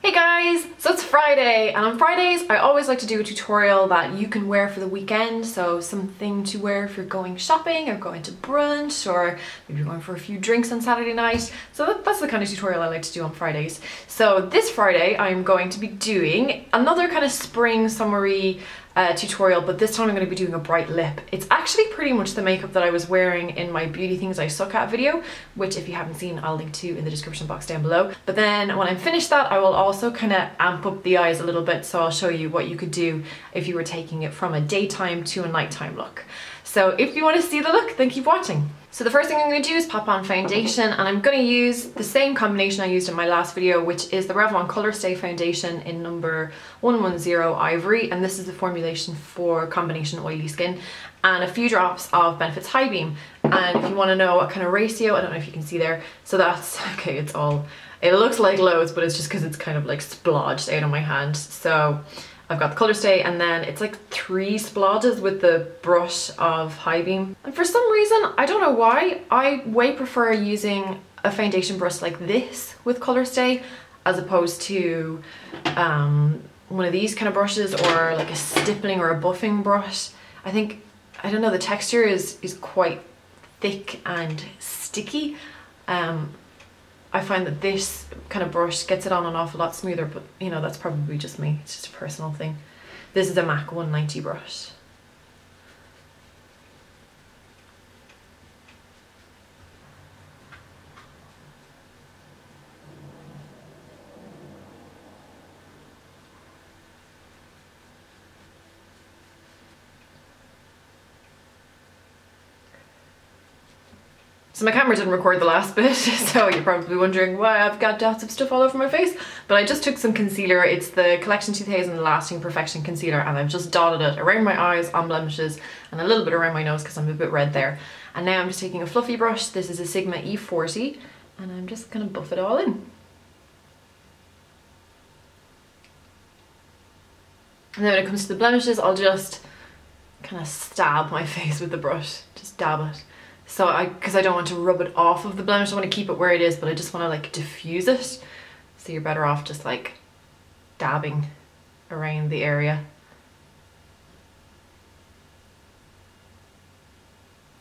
Hey guys! So it's Friday, and on Fridays I always like to do a tutorial that you can wear for the weekend. So something to wear if you're going shopping or going to brunch, or maybe you're going for a few drinks on Saturday night. So that's the kind of tutorial I like to do on Fridays. So this Friday I'm going to be doing another kind of spring summery tutorial, but this time I'm going to be doing a bright lip. It's actually pretty much the makeup that I was wearing in my beauty things I suck at video, which if you haven't seen I'll link to in the description box down below. But then when I'm finished that, I will also kind of amp up the eyes a little bit, so I'll show you what you could do if you were taking it from a daytime to a nighttime look. So if you want to see the look, then keep watching. So the first thing I'm going to do is pop on foundation, and I'm going to use the same combination I used in my last video, which is the Revlon Colourstay foundation in number 110 Ivory, and this is the formulation for combination oily skin, and a few drops of Benfit's High Beam. And if you want to know what kind of ratio, I don't know if you can see there, so that's, okay, it looks like loads, but it's just because it's kind of like splodged out on my hand. So I've got the Colourstay, and then it's like 3 splodges with the brush of High Beam. And for some reason, I don't know why, I way prefer using a foundation brush like this with Colourstay as opposed to one of these kind of brushes, or like a stippling or a buffing brush. I think, I don't know, the texture is quite thick and sticky. I find that this kind of brush gets it on an awful lot smoother, but you know, that's probably just me. It's just a personal thing. This is a MAC 190 brush. So my camera didn't record the last bit, so you're probably wondering why I've got dots of stuff all over my face. But I just took some concealer. It's the Collection 2000 Lasting Perfection Concealer, and I've just dotted it around my eyes, on blemishes, and a little bit around my nose because I'm a bit red there. And now I'm just taking a fluffy brush. This is a Sigma E40, and I'm just gonna buff it all in. And then when it comes to the blemishes, I'll just kind of stab my face with the brush, just dab it. So because I don't want to rub it off of the blemish, I want to keep it where it is, but I just want to like diffuse it. So you're better off just like dabbing around the area.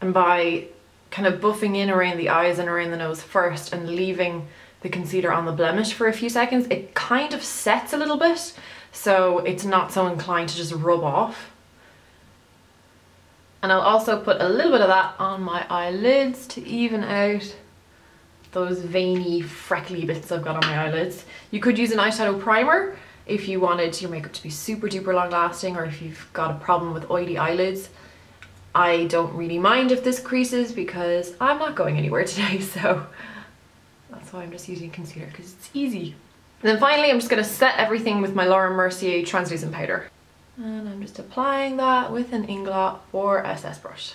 And by kind of buffing in around the eyes and around the nose first and leaving the concealer on the blemish for a few seconds, it kind of sets a little bit, so it's not so inclined to just rub off. And I'll also put a little bit of that on my eyelids to even out those veiny, freckly bits I've got on my eyelids. You could use an eyeshadow primer if you wanted your makeup to be super duper long lasting, or if you've got a problem with oily eyelids. I don't really mind if this creases because I'm not going anywhere today, so that's why I'm just using concealer, because it's easy. And then finally, I'm just going to set everything with my Mercier translucent powder. And I'm just applying that with an Inglot or SS brush.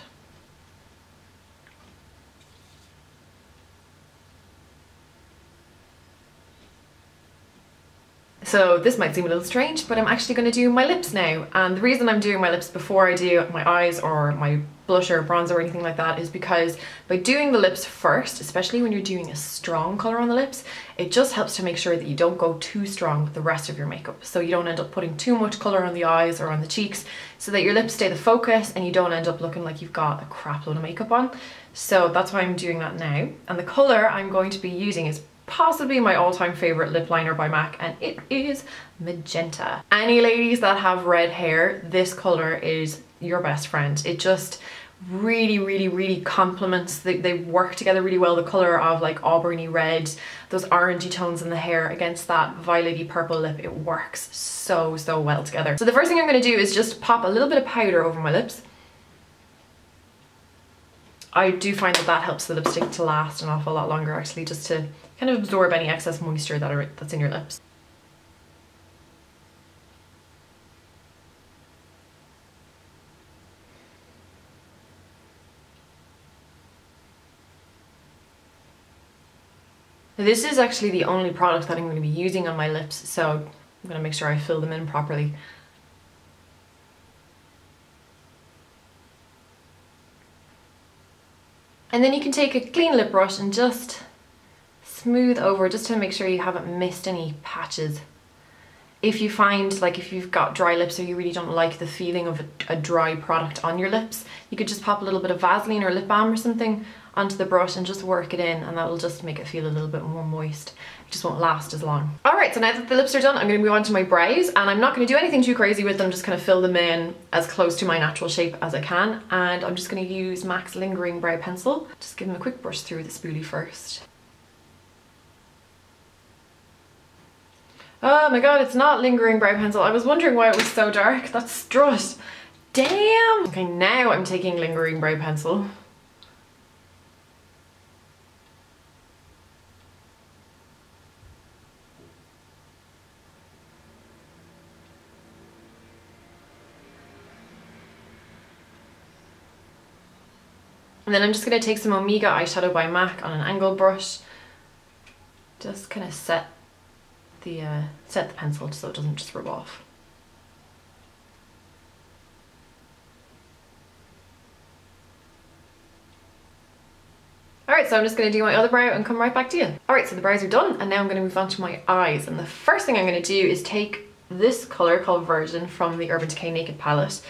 So this might seem a little strange, but I'm actually going to do my lips now. And the reason I'm doing my lips before I do my eyes or my blusher, bronzer or anything like that is because by doing the lips first, especially when you're doing a strong colour on the lips, it just helps to make sure that you don't go too strong with the rest of your makeup. So you don't end up putting too much colour on the eyes or on the cheeks, so that your lips stay the focus and you don't end up looking like you've got a crap load of makeup on. So that's why I'm doing that now. And the colour I'm going to be using is possibly my all-time favourite lip liner by MAC, and it is Magenta. Any ladies that have red hair, this colour is your best friend. It just really complements, they work together really well. The colour of like auburny red, those orangey tones in the hair against that violety purple lip, it works so well together. So the first thing I'm going to do is just pop a little bit of powder over my lips. I do find that helps the lipstick to last an awful lot longer, actually, just to kind of absorb any excess moisture that's in your lips. This is actually the only product that I'm going to be using on my lips, so I'm going to make sure I fill them in properly. And then you can take a clean lip brush and just smooth over, just to make sure you haven't missed any patches if you find, like, if you've got dry lips or you really don't like the feeling of a dry product on your lips, you could just pop a little bit of Vaseline or lip balm or something onto the brush and just work it in, and that'll just make it feel a little bit more moist. It just won't last as long. Alright, so now that the lips are done, I'm going to move on to my brows, and I'm not going to do anything too crazy with them, just kind of fill them in as close to my natural shape as I can. And I'm just going to use MAC's Lingering Brow Pencil. Just give them a quick brush through the spoolie first. Oh my god, it's not Lingering Brow Pencil. I was wondering why it was so dark. That's strut. Damn! Okay, now I'm taking Lingering Brow Pencil. And then I'm just going to take some Omega Eyeshadow by MAC on an angled brush. Just kind of set the pencil so it doesn't just rub off. Alright, so I'm just going to do my other brow and come right back to you. Alright, so the brows are done, and now I'm going to move on to my eyes. And the first thing I'm going to do is take this colour called Virgin from the Urban Decay Naked palette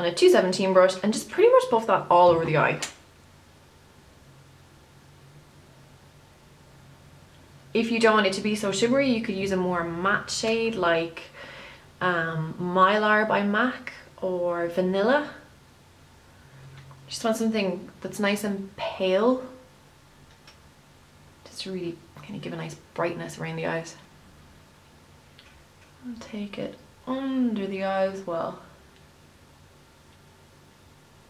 on a 217 brush and just pretty much buff that all over the eye. If you don't want it to be so shimmery, you could use a more matte shade like Mylar by MAC or Vanilla. Just want something that's nice and pale, just to really kind of give a nice brightness around the eyes. I'll take it under the eye as well.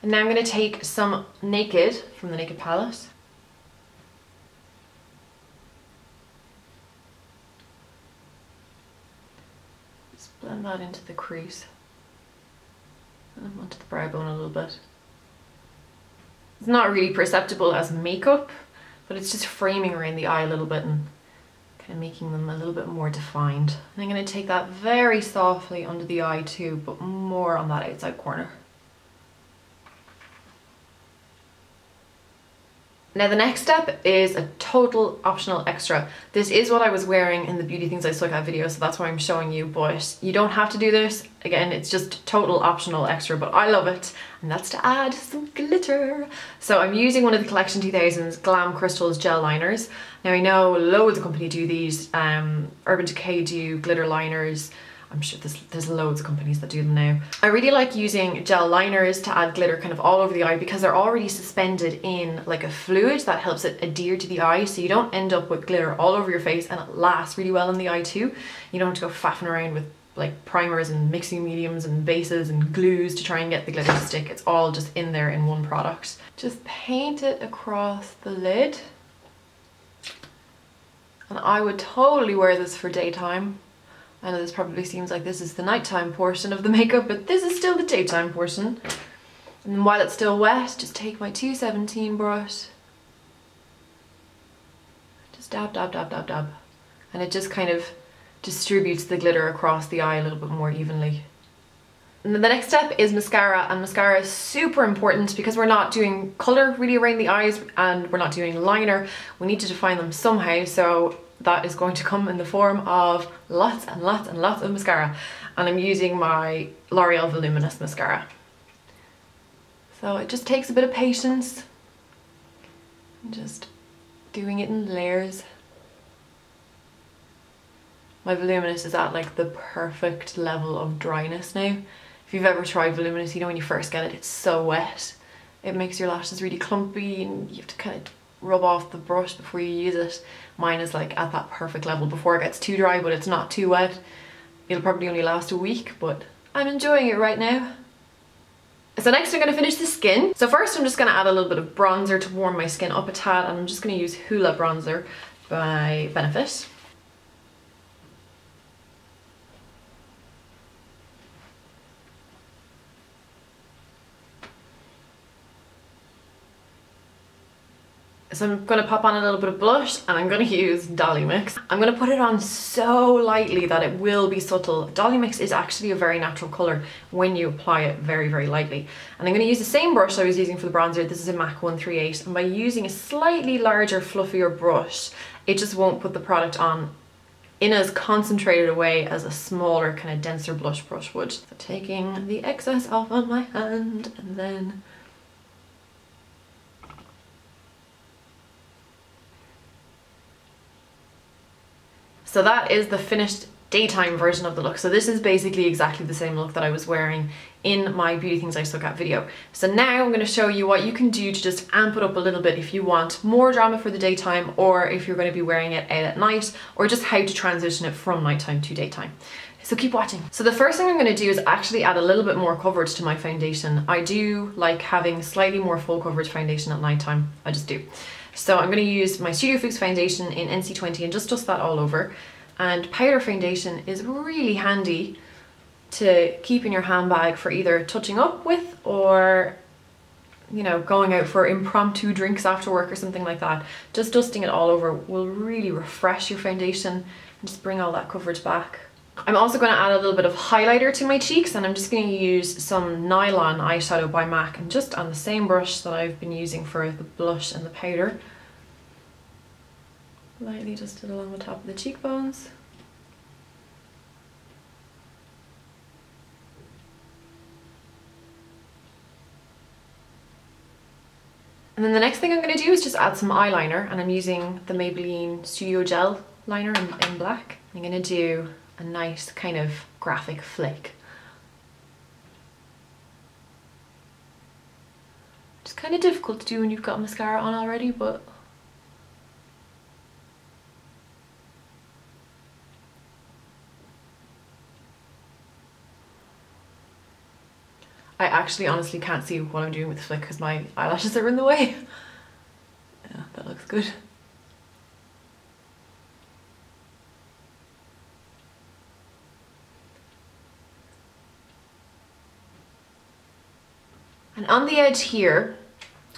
And now I'm going to take some Naked from the Naked palette. Blend that into the crease and then onto the brow bone a little bit. It's not really perceptible as makeup, but it's just framing around the eye a little bit and kind of making them a little bit more defined. And I'm going to take that very softly under the eye too, but more on that outside corner. Now the next step is a total optional extra. This is what I was wearing in the Beauty Things I Suck At video, so that's why I'm showing you, but you don't have to do this. Again, it's just total optional extra, but I love it, and that's to add some glitter. So I'm using one of the Collection 2000's Glam Crystals gel liners. Now I know loads of companies do these. Urban Decay do glitter liners. I'm sure there's loads of companies that do them now. I really like using gel liners to add glitter kind of all over the eye because they're already suspended in like a fluid that helps it adhere to the eye, so you don't end up with glitter all over your face, and it lasts really well in the eye too. You don't have to go faffing around with like primers and mixing mediums and bases and glues to try and get the glitter to stick. It's all just in there in one product. Just paint it across the lid. And I would totally wear this for daytime. I know this probably seems like this is the nighttime portion of the makeup, but this is still the daytime portion. And while it's still wet, just take my 217 brush. Just dab, dab, dab, dab, dab. And it just kind of distributes the glitter across the eye a little bit more evenly. And then the next step is mascara, and mascara is super important because we're not doing colour really around the eyes and we're not doing liner. We need to define them somehow, so that is going to come in the form of lots and lots and lots of mascara. And I'm using my Loreal Voluminous mascara. So it just takes a bit of patience. I'm just doing it in layers. My Voluminous is at like the perfect level of dryness now. If you've ever tried Voluminous, you know when you first get it, it's so wet. It makes your lashes really clumpy and you have to kind of rub off the brush before you use it. Mine is like at that perfect level before it gets too dry, but it's not too wet. It'll probably only last a week, but I'm enjoying it right now. So next I'm going to finish the skin. So first I'm just going to add a little bit of bronzer to warm my skin up a tad, and I'm just going to use Hoola bronzer by Benfit. So I'm going to pop on a little bit of blush, and I'm going to use Dollymix. I'm going to put it on so lightly that it will be subtle. Dollymix is actually a very natural colour when you apply it very, very lightly. And I'm going to use the same brush I was using for the bronzer. This is a MAC 138, and by using a slightly larger, fluffier brush, it just won't put the product on in as concentrated a way as a smaller kind of denser blush brush would. So taking the excess off on my hand and then so that is the finished daytime version of the look. So this is basically exactly the same look that I was wearing in my Beauty Things I Suck At video. So now I'm going to show you what you can do to just amp it up a little bit if you want more drama for the daytime, or if you're going to be wearing it out at night, or just how to transition it from nighttime to daytime. So keep watching. So the first thing I'm going to do is actually add a little bit more coverage to my foundation. I do like having slightly more full coverage foundation at nighttime. I just do. So I'm going to use my Studio Fuchs foundation in NC20 and just dust that all over. And powder foundation is really handy to keep in your handbag for either touching up with, or, you know, going out for impromptu drinks after work or something like that. Just dusting it all over will really refresh your foundation and just bring all that coverage back. I'm also going to add a little bit of highlighter to my cheeks, and I'm just going to use some Nylon Eyeshadow by MAC, and just on the same brush that I've been using for the blush and the powder. Lightly dusted along the top of the cheekbones. And then the next thing I'm going to do is just add some eyeliner, and I'm using the Maybelline Studio Gel Liner in black. I'm going to do a nice kind of graphic flick. It's kind of difficult to do when you've got mascara on already, but I actually honestly can't see what I'm doing with the flick because my eyelashes are in the way. Yeah, that looks good. And on the edge here,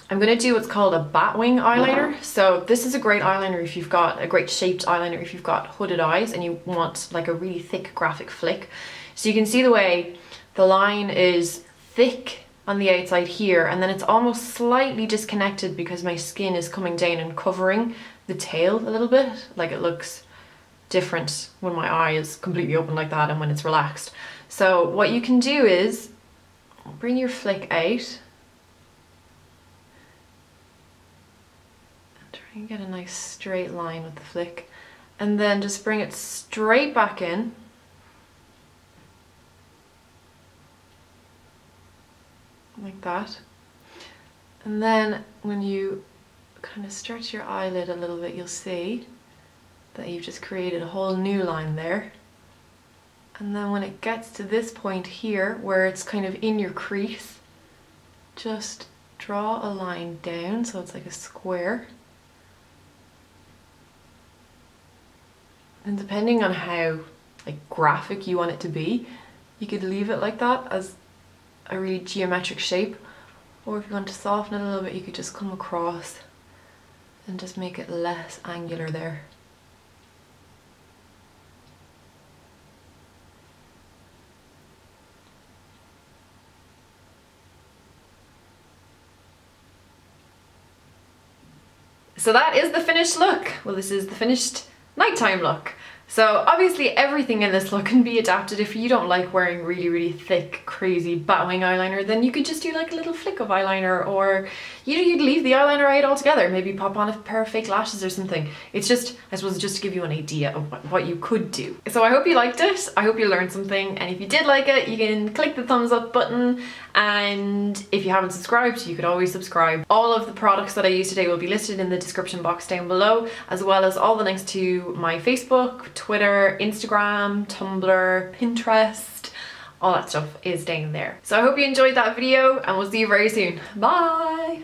I'm going to do what's called a batwing eyeliner. So this is a great eyeliner if you've got a great shaped eyeliner, if you've got hooded eyes and you want like a really thick graphic flick. So you can see the way the line is thick on the outside here, and then it's almost slightly disconnected because my skin is coming down and covering the tail a little bit. Like it looks different when my eye is completely open like that and when it's relaxed. So what you can do is bring your flick out and try and get a nice straight line with the flick, and then just bring it straight back in. Like that. And then when you kind of stretch your eyelid a little bit, you'll see that you've just created a whole new line there. And then when it gets to this point here where it's kind of in your crease, just draw a line down so it's like a square. And depending on how like graphic you want it to be, you could leave it like that as a really geometric shape, or if you want to soften it a little bit, you could just come across and just make it less angular there. So that is the finished look. Well, this is the finished nighttime look. So obviously everything in this look can be adapted. If you don't like wearing really, really thick, crazy batwing eyeliner, then you could just do like a little flick of eyeliner, or you'd leave the eyeliner out altogether. Maybe pop on a pair of fake lashes or something. It's just, I suppose, just to give you an idea of what you could do. So I hope you liked it. I hope you learned something. And if you did like it, you can click the thumbs up button. And if you haven't subscribed, you could always subscribe. All of the products that I used today will be listed in the description box down below, as well as all the links to my Facebook, Twitter, Instagram, Tumblr, Pinterest, all that stuff is down there. So I hope you enjoyed that video, and we'll see you very soon. Bye!